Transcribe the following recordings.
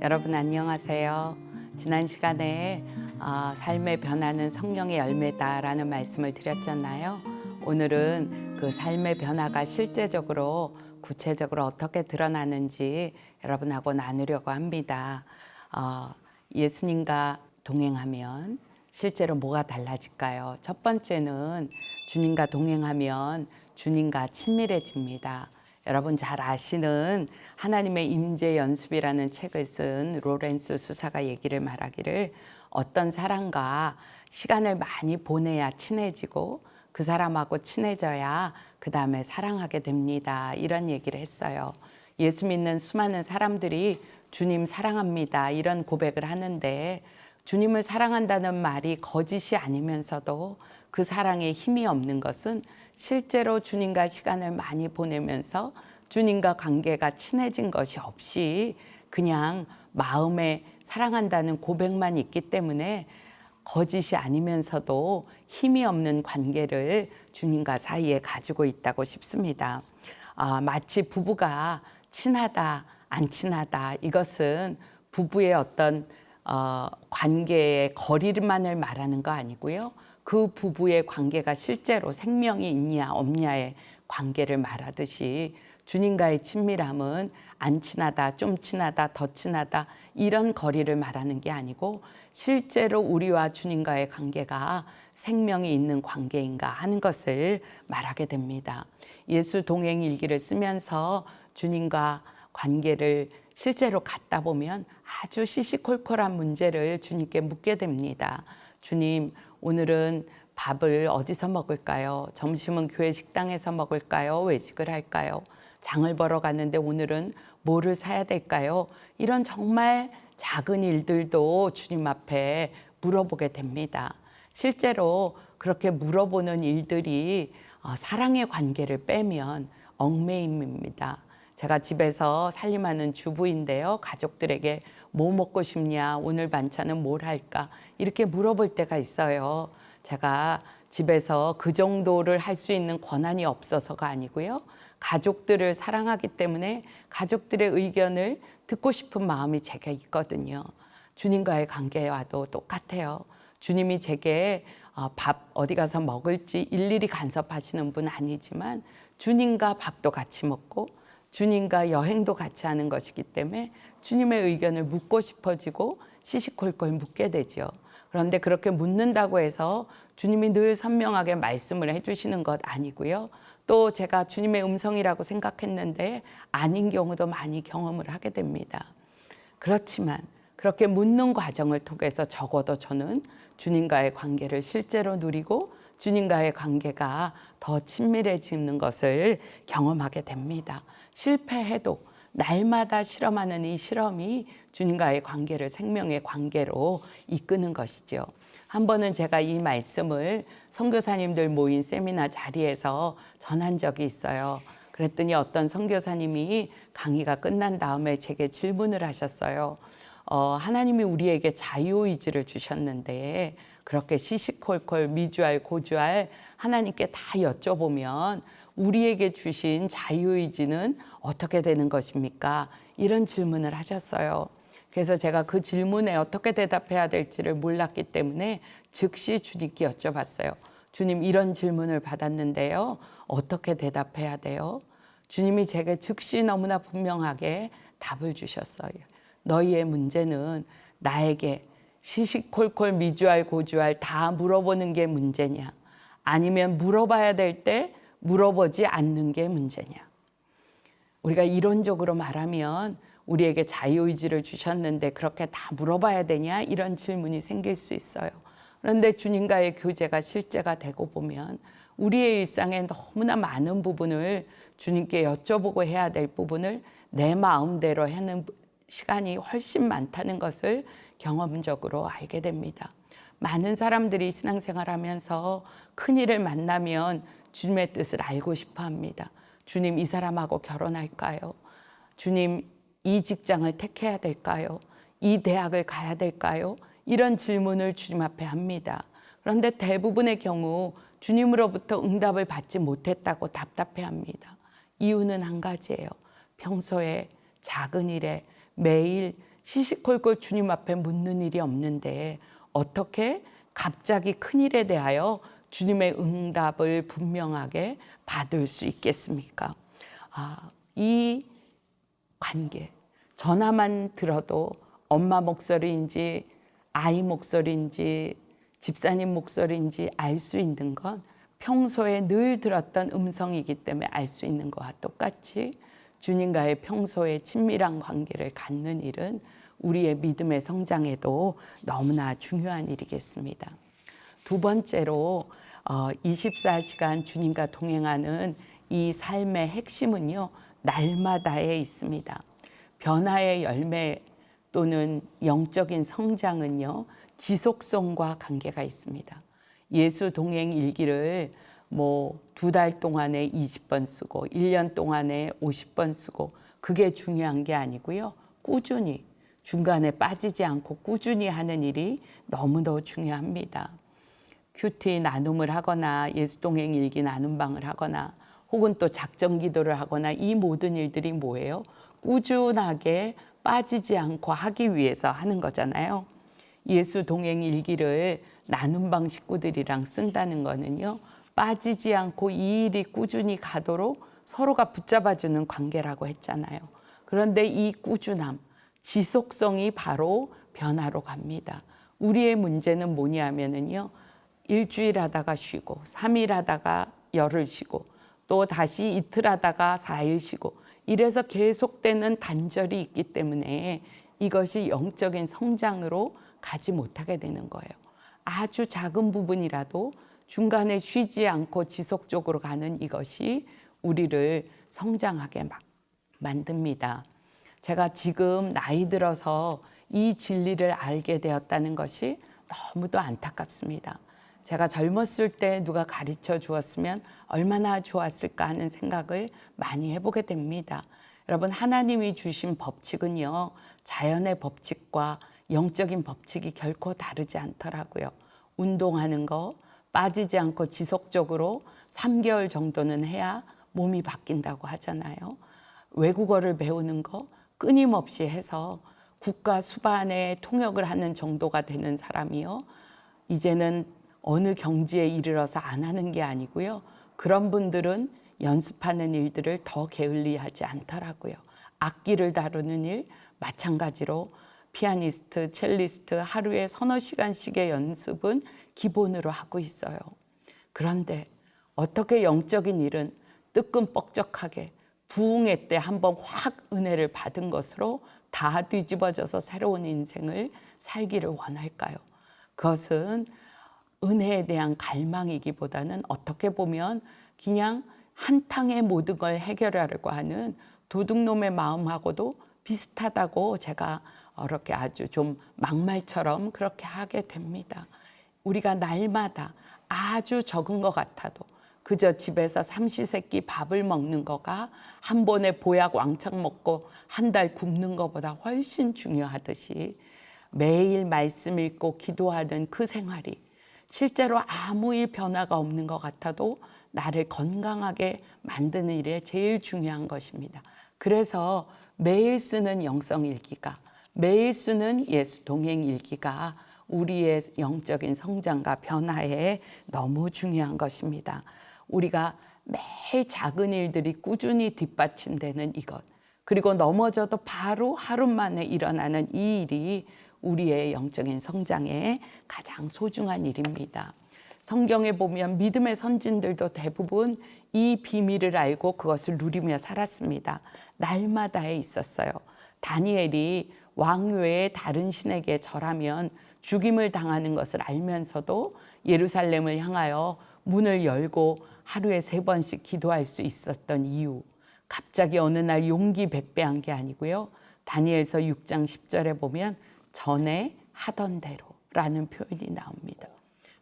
여러분 안녕하세요. 지난 시간에 삶의 변화는 성령의 열매다라는 말씀을 드렸잖아요. 오늘은 그 삶의 변화가 실제적으로 구체적으로 어떻게 드러나는지 여러분하고 나누려고 합니다. 예수님과 동행하면 실제로 뭐가 달라질까요? 첫 번째는 주님과 동행하면 주님과 친밀해집니다. 여러분 잘 아시는 하나님의 임재 연습이라는 책을 쓴 로렌스 수사가 얘기를 말하기를 어떤 사람과 시간을 많이 보내야 친해지고 그 사람하고 친해져야 그 다음에 사랑하게 됩니다. 이런 얘기를 했어요. 예수 믿는 수많은 사람들이 주님 사랑합니다. 이런 고백을 하는데 주님을 사랑한다는 말이 거짓이 아니면서도 그 사랑에 힘이 없는 것은 실제로 주님과 시간을 많이 보내면서 주님과 관계가 친해진 것이 없이 그냥 마음에 사랑한다는 고백만 있기 때문에 거짓이 아니면서도 힘이 없는 관계를 주님과 사이에 가지고 있다고 싶습니다. 마치 부부가 친하다, 안 친하다 이것은 부부의 어떤 관계의 거리만을 말하는 거 아니고요. 그 부부의 관계가 실제로 생명이 있냐 없냐의 관계를 말하듯이 주님과의 친밀함은 안 친하다, 좀 친하다, 더 친하다 이런 거리를 말하는 게 아니고 실제로 우리와 주님과의 관계가 생명이 있는 관계인가 하는 것을 말하게 됩니다. 예수 동행 일기를 쓰면서 주님과 관계를 실제로 갖다 보면 아주 시시콜콜한 문제를 주님께 묻게 됩니다. 주님, 오늘은 밥을 어디서 먹을까요? 점심은 교회 식당에서 먹을까요? 외식을 할까요? 장을 보러 갔는데 오늘은 뭐를 사야 될까요? 이런 정말 작은 일들도 주님 앞에 물어보게 됩니다. 실제로 그렇게 물어보는 일들이 사랑의 관계를 빼면 얽매임입니다. 제가 집에서 살림하는 주부인데요. 가족들에게 뭐 먹고 싶냐, 오늘 반찬은 뭘 할까 이렇게 물어볼 때가 있어요. 제가 집에서 그 정도를 할 수 있는 권한이 없어서가 아니고요. 가족들을 사랑하기 때문에 가족들의 의견을 듣고 싶은 마음이 제게 있거든요. 주님과의 관계와도 똑같아요. 주님이 제게 밥 어디 가서 먹을지 일일이 간섭하시는 분 아니지만 주님과 밥도 같이 먹고 주님과 여행도 같이 하는 것이기 때문에 주님의 의견을 묻고 싶어지고 시시콜콜 묻게 되죠. 그런데 그렇게 묻는다고 해서 주님이 늘 선명하게 말씀을 해주시는 것 아니고요. 또 제가 주님의 음성이라고 생각했는데 아닌 경우도 많이 경험을 하게 됩니다. 그렇지만 그렇게 묻는 과정을 통해서 적어도 저는 주님과의 관계를 실제로 누리고 주님과의 관계가 더 친밀해지는 것을 경험하게 됩니다. 실패해도 날마다 실험하는 이 실험이 주님과의 관계를 생명의 관계로 이끄는 것이죠. 한 번은 제가 이 말씀을 선교사님들 모인 세미나 자리에서 전한 적이 있어요. 그랬더니 어떤 선교사님이 강의가 끝난 다음에 제게 질문을 하셨어요. 하나님이 우리에게 자유의지를 주셨는데 그렇게 시시콜콜 미주알 고주알 하나님께 다 여쭤보면 우리에게 주신 자유의지는 어떻게 되는 것입니까? 이런 질문을 하셨어요. 그래서 제가 그 질문에 어떻게 대답해야 될지를 몰랐기 때문에 즉시 주님께 여쭤봤어요. 주님, 이런 질문을 받았는데요. 어떻게 대답해야 돼요? 주님이 제게 즉시 너무나 분명하게 답을 주셨어요. 너희의 문제는 나에게 시시콜콜 미주알 고주알 다 물어보는 게 문제냐? 아니면 물어봐야 될 때 물어보지 않는 게 문제냐? 우리가 이론적으로 말하면 우리에게 자유의지를 주셨는데 그렇게 다 물어봐야 되냐? 이런 질문이 생길 수 있어요. 그런데 주님과의 교제가 실제가 되고 보면 우리의 일상에 너무나 많은 부분을 주님께 여쭤보고 해야 될 부분을 내 마음대로 하는 시간이 훨씬 많다는 것을 경험적으로 알게 됩니다. 많은 사람들이 신앙생활하면서 큰일을 만나면 주님의 뜻을 알고 싶어 합니다. 주님, 이 사람하고 결혼할까요? 주님, 이 직장을 택해야 될까요? 이 대학을 가야 될까요? 이런 질문을 주님 앞에 합니다. 그런데 대부분의 경우 주님으로부터 응답을 받지 못했다고 답답해합니다. 이유는 한 가지예요. 평소에 작은 일에 매일 시시콜콜 주님 앞에 묻는 일이 없는데 어떻게 갑자기 큰일에 대하여 주님의 응답을 분명하게 받을 수 있겠습니까? 이 관계, 전화만 들어도 엄마 목소리인지 아이 목소리인지 집사님 목소리인지 알 수 있는 건 평소에 늘 들었던 음성이기 때문에 알 수 있는 것과 똑같이 주님과의 평소에 친밀한 관계를 갖는 일은 우리의 믿음의 성장에도 너무나 중요한 일이겠습니다. 두 번째로 24시간 주님과 동행하는 이 삶의 핵심은요, 날마다에 있습니다. 변화의 열매 또는 영적인 성장은요, 지속성과 관계가 있습니다. 예수 동행 일기를 2달 동안에 20번 쓰고 1년 동안에 50번 쓰고 그게 중요한 게 아니고요. 꾸준히 중간에 빠지지 않고 꾸준히 하는 일이 너무도 중요합니다. 큐티 나눔을 하거나 예수 동행 일기 나눔방을 하거나 혹은 또 작정 기도를 하거나 이 모든 일들이 뭐예요? 꾸준하게 빠지지 않고 하기 위해서 하는 거잖아요. 예수 동행 일기를 나눔방 식구들이랑 쓴다는 거는요, 빠지지 않고 이 일이 꾸준히 가도록 서로가 붙잡아주는 관계라고 했잖아요. 그런데 이 꾸준함, 지속성이 바로 변화로 갑니다. 우리의 문제는 뭐냐면은요, 일주일 하다가 쉬고 3일 하다가 열흘 쉬고 또 다시 이틀 하다가 4일 쉬고 이래서 계속되는 단절이 있기 때문에 이것이 영적인 성장으로 가지 못하게 되는 거예요. 아주 작은 부분이라도 중간에 쉬지 않고 지속적으로 가는 이것이 우리를 성장하게 만듭니다. 제가 지금 나이 들어서 이 진리를 알게 되었다는 것이 너무도 안타깝습니다. 제가 젊었을 때 누가 가르쳐 주었으면 얼마나 좋았을까 하는 생각을 많이 해보게 됩니다. 여러분, 하나님이 주신 법칙은요, 자연의 법칙과 영적인 법칙이 결코 다르지 않더라고요. 운동하는 거 빠지지 않고 지속적으로 3개월 정도는 해야 몸이 바뀐다고 하잖아요. 외국어를 배우는 거 끊임없이 해서 국가 수반에 통역을 하는 정도가 되는 사람이요, 이제는 어느 경지에 이르러서 안 하는 게 아니고요. 그런 분들은 연습하는 일들을 더 게을리하지 않더라고요. 악기를 다루는 일 마찬가지로 피아니스트, 첼리스트 하루에 서너 시간씩의 연습은 기본으로 하고 있어요. 그런데 어떻게 영적인 일은 뜨끔뻑적하게 부흥회 때 한번 확 은혜를 받은 것으로 다 뒤집어져서 새로운 인생을 살기를 원할까요? 그것은 은혜에 대한 갈망이기보다는 어떻게 보면 그냥 한탕의 모든 걸 해결하려고 하는 도둑놈의 마음하고도 비슷하다고 제가 이렇게 아주 좀 막말처럼 그렇게 하게 됩니다. 우리가 날마다 아주 적은 것 같아도 그저 집에서 삼시세끼 밥을 먹는 거가 한 번에 보약 왕창 먹고 한 달 굶는 것보다 훨씬 중요하듯이 매일 말씀 읽고 기도하는 그 생활이 실제로 아무 일 변화가 없는 것 같아도 나를 건강하게 만드는 일에 제일 중요한 것입니다. 그래서 매일 쓰는 영성일기가, 매일 쓰는 예수 동행일기가 우리의 영적인 성장과 변화에 너무 중요한 것입니다. 우리가 매일 작은 일들이 꾸준히 뒷받침되는 이것, 그리고 넘어져도 바로 하루 만에 일어나는 이 일이 우리의 영적인 성장에 가장 소중한 일입니다. 성경에 보면 믿음의 선진들도 대부분 이 비밀을 알고 그것을 누리며 살았습니다. 날마다에 있었어요. 다니엘이 왕 외에 다른 신에게 절하면 죽임을 당하는 것을 알면서도 예루살렘을 향하여 문을 열고 하루에 3번씩 기도할 수 있었던 이유, 갑자기 어느 날 용기 백배한 게 아니고요. 다니엘서 6장 10절에 보면 전에 하던 대로라는 표현이 나옵니다.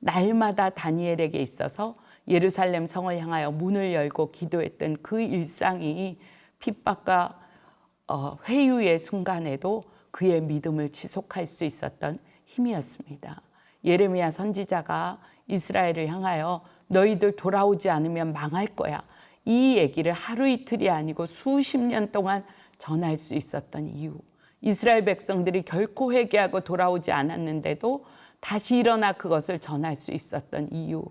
날마다 다니엘에게 있어서 예루살렘 성을 향하여 문을 열고 기도했던 그 일상이 핍박과 회유의 순간에도 그의 믿음을 지속할 수 있었던 힘이었습니다. 예레미야 선지자가 이스라엘을 향하여 너희들 돌아오지 않으면 망할 거야, 이 얘기를 하루 이틀이 아니고 수십 년 동안 전할 수 있었던 이유, 이스라엘 백성들이 결코 회개하고 돌아오지 않았는데도 다시 일어나 그것을 전할 수 있었던 이유,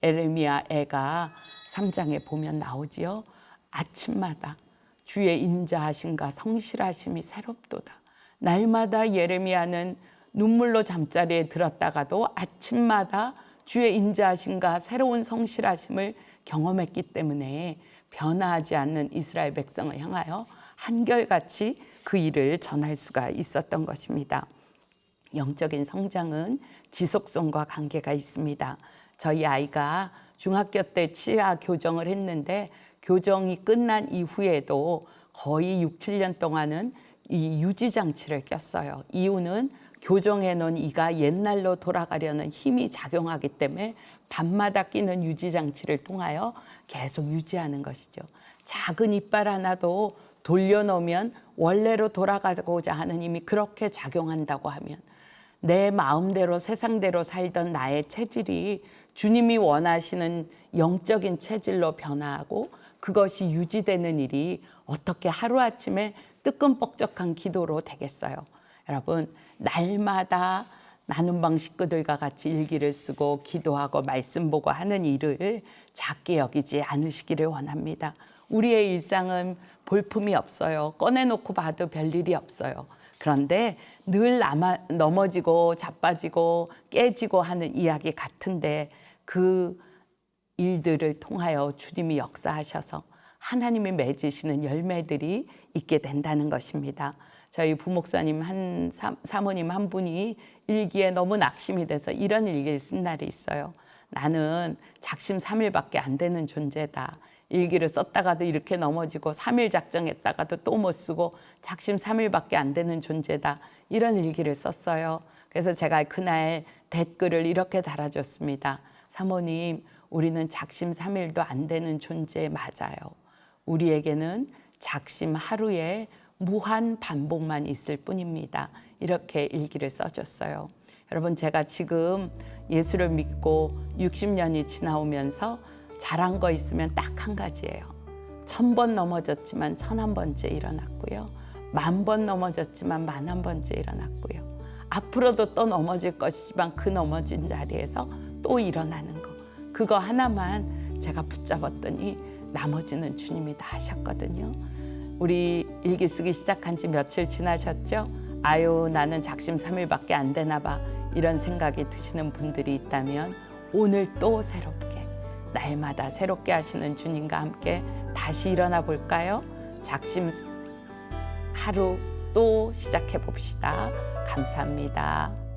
에레미야 애가 3장에 보면 나오지요. 아침마다 주의 인자하심과 성실하심이 새롭도다. 날마다 예레미야는 눈물로 잠자리에 들었다가도 아침마다 주의 인자하심과 새로운 성실하심을 경험했기 때문에 변화하지 않는 이스라엘 백성을 향하여 한결같이 그 일을 전할 수가 있었던 것입니다. 영적인 성장은 지속성과 관계가 있습니다. 저희 아이가 중학교 때 치아 교정을 했는데 교정이 끝난 이후에도 거의 6, 7년 동안은 이 유지장치를 꼈어요. 이유는 교정해 놓은 이가 옛날로 돌아가려는 힘이 작용하기 때문에 밤마다 끼는 유지장치를 통하여 계속 유지하는 것이죠. 작은 이빨 하나도 돌려놓으면 원래로 돌아가고자 하는 힘이 그렇게 작용한다고 하면 내 마음대로 세상대로 살던 나의 체질이 주님이 원하시는 영적인 체질로 변화하고 그것이 유지되는 일이 어떻게 하루아침에 뜨끔뻑적한 기도로 되겠어요. 여러분, 날마다 나눔방 식구들과 같이 일기를 쓰고 기도하고 말씀 보고 하는 일을 작게 여기지 않으시기를 원합니다. 우리의 일상은 볼품이 없어요. 꺼내놓고 봐도 별일이 없어요. 그런데 늘 넘어지고 자빠지고 깨지고 하는 이야기 같은데 그 일들을 통하여 주님이 역사하셔서 하나님이 맺으시는 열매들이 있게 된다는 것입니다. 저희 부목사님 사모님 한 분이 일기에 너무 낙심이 돼서 이런 일기를 쓴 날이 있어요. 나는 작심 3일밖에 안 되는 존재다. 일기를 썼다가도 이렇게 넘어지고 3일 작정했다가도 또 못 쓰고 작심 3일밖에 안 되는 존재다. 이런 일기를 썼어요. 그래서 제가 그날 댓글을 이렇게 달아줬습니다. 사모님, 우리는 작심 3일도 안 되는 존재 맞아요. 우리에게는 작심 하루에 무한 반복만 있을 뿐입니다. 이렇게 일기를 써줬어요. 여러분, 제가 지금 예수를 믿고 60년이 지나오면서 잘한 거 있으면 딱 한 가지예요. 1000번 넘어졌지만 1001번째 일어났고요. 10,000번 넘어졌지만 10,000번째 일어났고요. 앞으로도 또 넘어질 것이지만 그 넘어진 자리에서 또 일어나는 거. 그거 하나만 제가 붙잡았더니 나머지는 주님이 다 하셨거든요. 우리 일기 쓰기 시작한 지 며칠 지나셨죠? 아유, 나는 작심 3일밖에 안 되나 봐. 이런 생각이 드시는 분들이 있다면 오늘 또 새롭게 날마다 새롭게 하시는 주님과 함께 다시 일어나 볼까요? 작심 하루 또 시작해 봅시다. 감사합니다.